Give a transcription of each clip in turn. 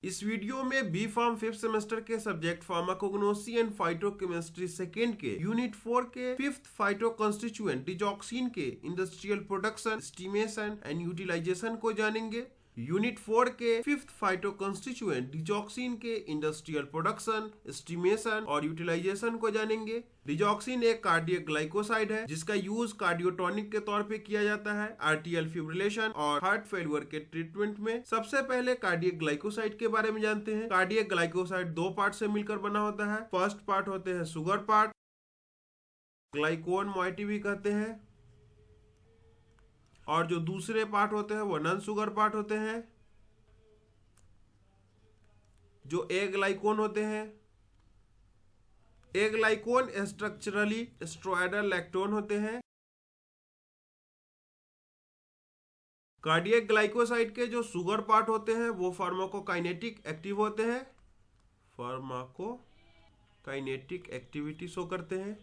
इस वीडियो में B pharm 5th semester के subject pharmacognosy and phytochemistry second के यूनिट 4 के 5th फाइटो कंस्टिट्यूएंट डिजॉक्सिन के industrial production, estimation and utilization को जानेंगे। यूनिट 4 के 5th फाइटो कंस्टिट्यूएंट डिजॉक्सिन के इंडस्ट्रियल प्रोडक्शन, एस्टिमेशन और यूटिलाइजेशन को जानेंगे। डिजॉक्सिन एक कार्डियक ग्लाइकोसाइड है जिसका यूज कार्डियोटॉनिक के तौर पे किया जाता है आर्टियल फिब्रिलेशन और हार्ट फेलियर के ट्रीटमेंट में। सबसे पहले कार्डियक ग्लाइकोसाइड के बारे में जानते हैं। कार्डियक ग्लाइकोसाइड दो पार्ट से मिलकर बना होता है। फर्स्ट पार्ट होते हैं शुगर पार्ट, ग्लाइकोन मॉइटी भी कहते हैं, और जो दूसरे पार्ट होते हैं वो नॉन शुगर पार्ट होते हैं जो एग्लाइकोन होते हैं। एग्लाइकोन स्ट्रक्चरली स्टेरॉयडल लैक्टोन होते हैं। कार्डियक ग्लाइकोसाइड के जो शुगर पार्ट होते हैं वो फार्माकोकाइनेटिक एक्टिव होते हैं, फार्माकोकाइनेटिक एक्टिविटी शो करते हैं।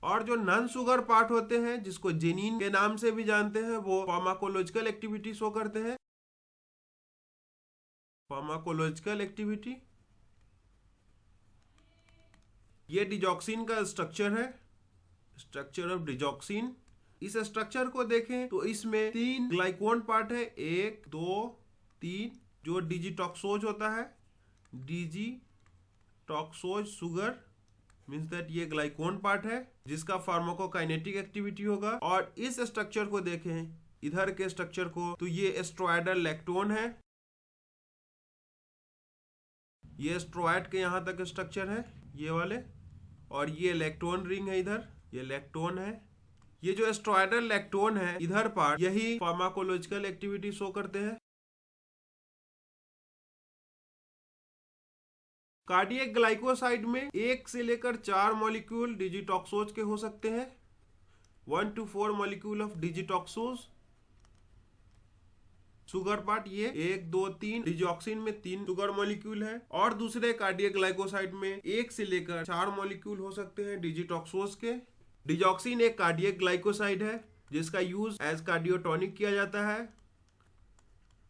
और जो नॉन शुगर पार्ट होते हैं जिसको जेनिन के नाम से भी जानते हैं वो फार्माकोलॉजिकल एक्टिविटी शो करते हैं। फार्माकोलॉजिकल एक्टिविटी, ये डिजॉक्सिन का स्ट्रक्चर है, स्ट्रक्चर ऑफ डिजॉक्सिन। इस स्ट्रक्चर को देखें तो इसमें 3 ग्लाइकोन पार्ट है, 1 2 3। जो डिजिटॉक्सोज होता है, डिजिटॉक्सोज शुगर मीन्स दैट ये ग्लाइकोन पार्ट है जिसका फार्माकोकाइनेटिक एक्टिविटी होगा। और इस स्ट्रक्चर को देखें, इधर के स्ट्रक्चर को, तो ये स्टेरॉयडल लैक्टोन है। ये स्टेरॉयड के यहां तक स्ट्रक्चर है ये वाले, और ये लैक्टोन रिंग है, इधर ये लैक्टोन है। ये जो स्टेरॉयडल लैक्टोन है इधर पार्ट, यही फार्माकोलॉजिकल एक्टिविटी शो करते हैं। कार्डियक ग्लाइकोसाइड में 1 से लेकर 4 मॉलिक्यूल डिजिटॉक्सोज के हो सकते हैं, 1 to 4 molecule of digitoxose. Sugar part ये 1 2 3, डिजॉक्सिन में 3 शुगर मॉलिक्यूल है। और दूसरे कार्डियक ग्लाइकोसाइड में 1 से लेकर 4 मॉलिक्यूल हो सकते हैं डिजिटॉक्सोज के। डिजॉक्सिन एक कार्डियक ग्लाइकोसाइड है जिसका यूज एज कार्डियोटॉनिक किया जाता है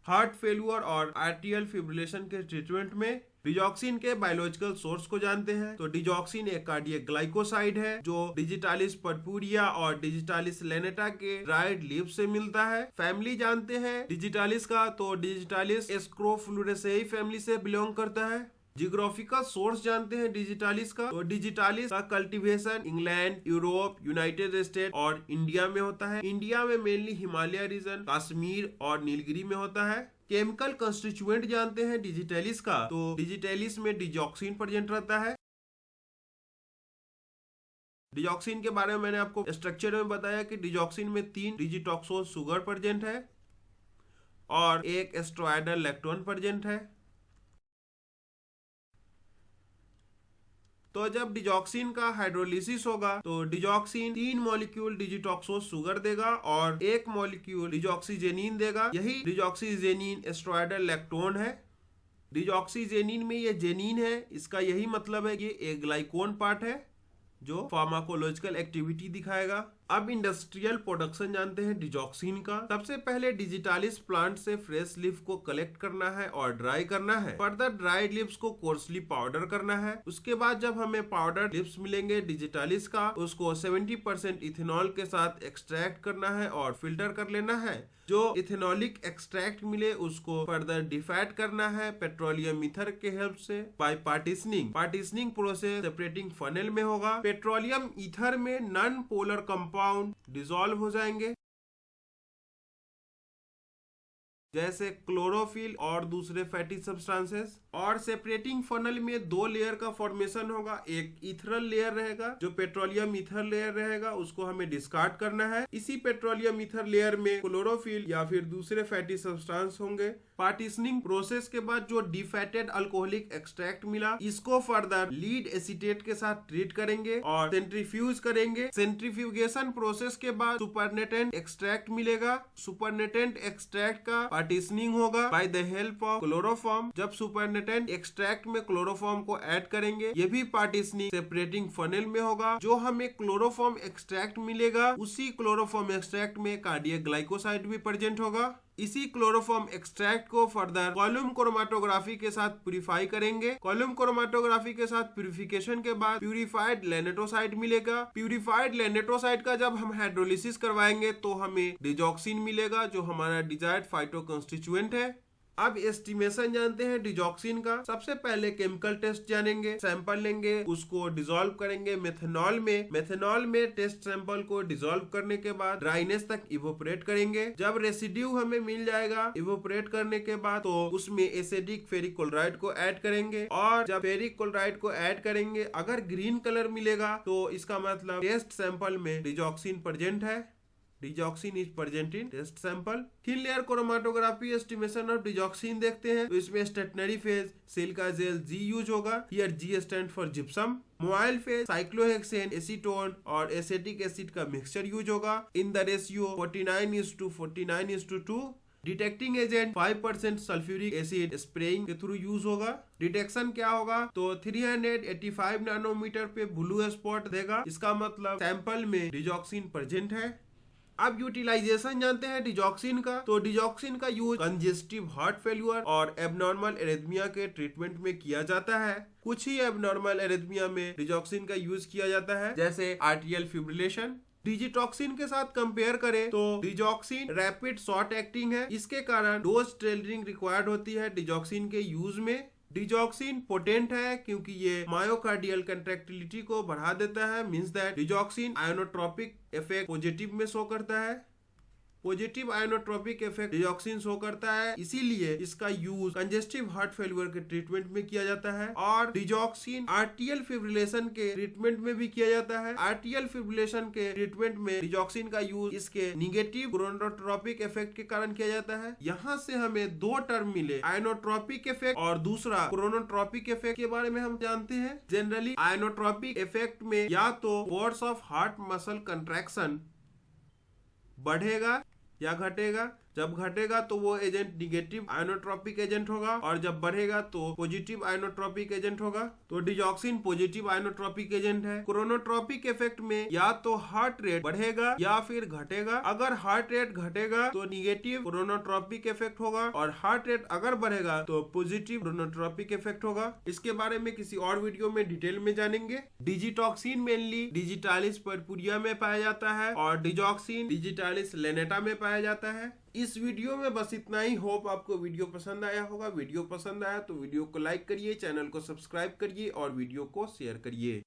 हार्ट फेलियर और आर्टियल फिब्रिलेशन के ट्रीटमेंट में। डिजॉक्सिन के बायोलॉजिकल सोर्स को जानते हैं तो डिजॉक्सिन एक कार्डियक ग्लाइकोसाइड है जो डिजिटालिस पर्पुरिया और डिजिटालिस लेनेटा के ड्राइड लीव्स से मिलता है। फैमिली जानते हैं डिजिटालिस का, तो डिजिटालिस स्क्रोफ्लुरेसेई फैमिली से बिलोंग करता है। जियोग्राफिकल सोर्स जानते हैं डिजिटालिस का, तो डिजिटालिस का cultivation England, Europe, United state और इंडिया में होता है। इंडिया में मेनली हिमालय रीजन, कश्मीर और नीलगिरी में होता है। केमिकल कंस्टिट्यूएंट जानते हैं डिजिटालिस का, तो डिजिटालिस में डिजॉक्सिन प्रेजेंट रहता है। डिजॉक्सिन के बारे में मैंने आपको स्ट्रक्चर में बताया कि डिजॉक्सिन में 3 डिजिटॉक्सोज शुगर प्रेजेंट है और 1 स्टेरॉयडल लैक्टोन प्रेजेंट है। तो जब डिजॉक्सिन का हाइड्रोलिसिस होगा तो डिजॉक्सिन 3 मॉलिक्यूल डिजिटॉक्सोज शुगर देगा और 1 मॉलिक्यूल डिजॉक्सीजेनिन देगा। यही डिजॉक्सीजेनिन स्टेरॉयडल लैक्टोन है। डिजॉक्सीजेनिन में ये जेनिन है, इसका यही मतलब है कि एक ग्लाइकोन पार्ट है जो फार्माकोलॉजिकल एक्टिविटी दिखाएगा। अब इंडस्ट्रियल प्रोडक्शन जानते हैं डिजॉक्सिन का। सबसे पहले डिजिटालिस प्लांट से फ्रेश लीफ को कलेक्ट करना है और ड्राई करना है। फर्दर ड्राइड लीव्स को कोर्सली पाउडर करना है। उसके बाद जब हमें पाउडर लीव्स मिलेंगे डिजिटालिस का, उसको 70% इथेनॉल के साथ एक्सट्रैक्ट करना है और फिल्टर कर लेना है। जो इथेनॉलिक एक्सट्रैक्ट मिले उसको फर्दर डिफैट करना है पेट्रोलियम ईथर के हेल्प से by partitioning. Partitioning process separating funnel में होगा। पेट्रोलियम ईथर में नॉन पोलर कंपाउंड डिसॉल्व हो जाएंगे जैसे क्लोरोफिल और दूसरे फैटी सब्सटेंसेस। और सेपरेटिंग फनल में 2 लेयर का फॉर्मेशन होगा। एक इथरल लेयर रहेगा, जो पेट्रोलियम ईथर लेयर रहेगा उसको हमें डिस्कार्ड करना है। इसी पेट्रोलियम ईथर लेयर में क्लोरोफिल या फिर दूसरे फैटी सब्सटेंस होंगे। पार्टीशनिंग प्रोसेस के बाद जो डिफैटेड अल्कोहलिक एक्सट्रैक्ट मिला इसको फर्दर लीड एसीटेट के साथ ट्रीट करेंगे और सेंट्रीफ्यूज करेंगे। सेंट्रीफ्यूगेशन प्रोसेस के बाद सुपरनेटेंट एक्सट्रैक्ट मिलेगा। सुपरनेटेंट एक्सट्रैक्ट का पार्टीशनिंग होगा by the help of chloroform. जब सुपरनेटेंट एक्सट्रैक्ट में क्लोरोफॉर्म को ऐड करेंगे, ये भी पार्टीशनिंग सेपरेटिंग फनेल में होगा। जो हमें क्लोरोफॉर्म एक्सट्रैक्ट मिलेगा उसी क्लोरोफॉर्म एक्सट्रैक्ट में कार्डियक ग्लाइकोसाइड भी प्रेजेंट होगा। इसी क्लोरोफॉर्म एक्सट्रैक्ट को फर्दर कॉलम क्रोमेटोग्राफी के साथ प्यूरिफाई करेंगे। कॉलम क्रोमेटोग्राफी के साथ प्यूरिफिकेशन के बाद प्यूरिफाइड लेनेटोसाइट मिलेगा। प्यूरिफाइड लेनेटोसाइट का जब हम हाइड्रोलिसिस करवाएंगे तो हमें डिजॉक्सिन मिलेगा, जो हमारा डिजायर्ड फाइटोकॉन्स्टिट्यूएंट है। अब एस्टिमेशन जानते हैं डिजॉक्सिन का। सबसे पहले केमिकल टेस्ट जानेंगे। सैंपल लेंगे, उसको डिसॉल्व करेंगे मेथनॉल में। मेथनॉल में टेस्ट सैंपल को डिसॉल्व करने के बाद ड्राइनेस तक इवोपरेट करेंगे। जब रेसिड्यू हमें मिल जाएगा इवोपरेट करने के बाद, तो उसमें एसिडिक फेरिक क्लोराइड को ऐड करेंगे। और जब फेरिक क्लोराइड को ऐड करेंगे, अगर ग्रीन कलर मिलेगा तो इसका मतलब टेस्ट सैंपल में डिजॉक्सिन प्रेजेंट है। Digoxin is present in test sample. Thin layer chromatography estimation of digoxin देखते हैं। तो इसमें stationary phase silica gel G use होगा। Here G stand for gypsum. Mobile phase cyclohexane, acetone और acetic acid का mixture use होगा in the ratio 49:49:2। Detecting agent 5% sulphuric acid spraying के through use होगा। डिटेक्शन क्या होगा, तो 385 नैनोमीटर पे ब्लू स्पॉट देगा, इसका मतलब सैंपल में डिजॉक्सिन प्रेजेंट है। अब यूटिलाइजेशन जानते हैं डिजॉक्सिन का। तो डिजॉक्सिन का यूज कंजेस्टिव हार्ट फेल्यूर और एबनॉर्मल एरिथमिया के ट्रीटमेंट में किया जाता है। कुछ ही एबनॉर्मल एरिथमिया में डिजॉक्सिन का यूज किया जाता है, जैसे आर्टियल फिब्रिलेशन। डिजिटॉक्सिन के साथ कंपेयर करें तो डिजॉक्सिन रैपिड शॉर्ट एक्टिंग है, इसके कारण डोज टेलरिंग रिक्वायर्ड होती है डिजॉक्सिन के यूज में। डिजॉक्सिन पोटेंट है क्योंकि ये मायोकार्डियल कंट्रैक्टिलिटी को बढ़ा देता है, means that digoxin ionotropic effect positive में शो करता है। Positive ionotropic effect digoxin show करता है, इसीलिए इसका यूज कंजेस्टिव हार्ट फेल्यूर के ट्रीटमेंट में किया जाता है। और डिजॉक्सिन आर्टियल फिब्रिलेशन के ट्रीटमेंट में भी किया जाता है। आर्टियल फिब्रिलेशन के ट्रीटमेंट में डिजॉक्सिन का यूज इसके निगेटिव क्रोनोट्रोपिक इफेक्ट के कारण किया जाता है। यहाँ से हमें दो टर्म मिले, आयोनोट्रोपिक इफेक्ट और दूसरा क्रोनोट्रोपिक इफेक्ट के बारे में हम जानते हैं। जनरली आयोनोट्रोपिक इफेक्ट में या तो force of heart muscle contraction बढ़ेगा या घटेगा। जब घटेगा तो वो एजेंट निगेटिव आयोनोट्रोपिक एजेंट होगा, और जब बढ़ेगा तो पॉजिटिव आयोनोट्रोपिक एजेंट होगा। तो डिजॉक्सिन पॉजिटिव आयोनोट्रोपिक एजेंट है। क्रोनोट्रोपिक इफेक्ट में या तो हार्ट रेट बढ़ेगा या फिर घटेगा। अगर हार्ट रेट घटेगा तो निगेटिव क्रोनोट्रोपिक इफेक्ट होगा, और हार्ट रेट अगर बढ़ेगा तो पॉजिटिव क्रोनोट्रोपिक इफेक्ट होगा। इसके बारे में किसी और वीडियो में डिटेल में जानेंगे। डिजिटॉक्सिन मेनली डिजिटालिस पर्पुरिया में पाया जाता है और डिजॉक्सिन डिजिटालिस लेनेटा में पाया जाता है। इस वीडियो में बस इतना ही। होप आपको वीडियो पसंद आया होगा। वीडियो पसंद आया तो वीडियो को लाइक करिए, चैनल को सब्सक्राइब करिए और वीडियो को शेयर करिए।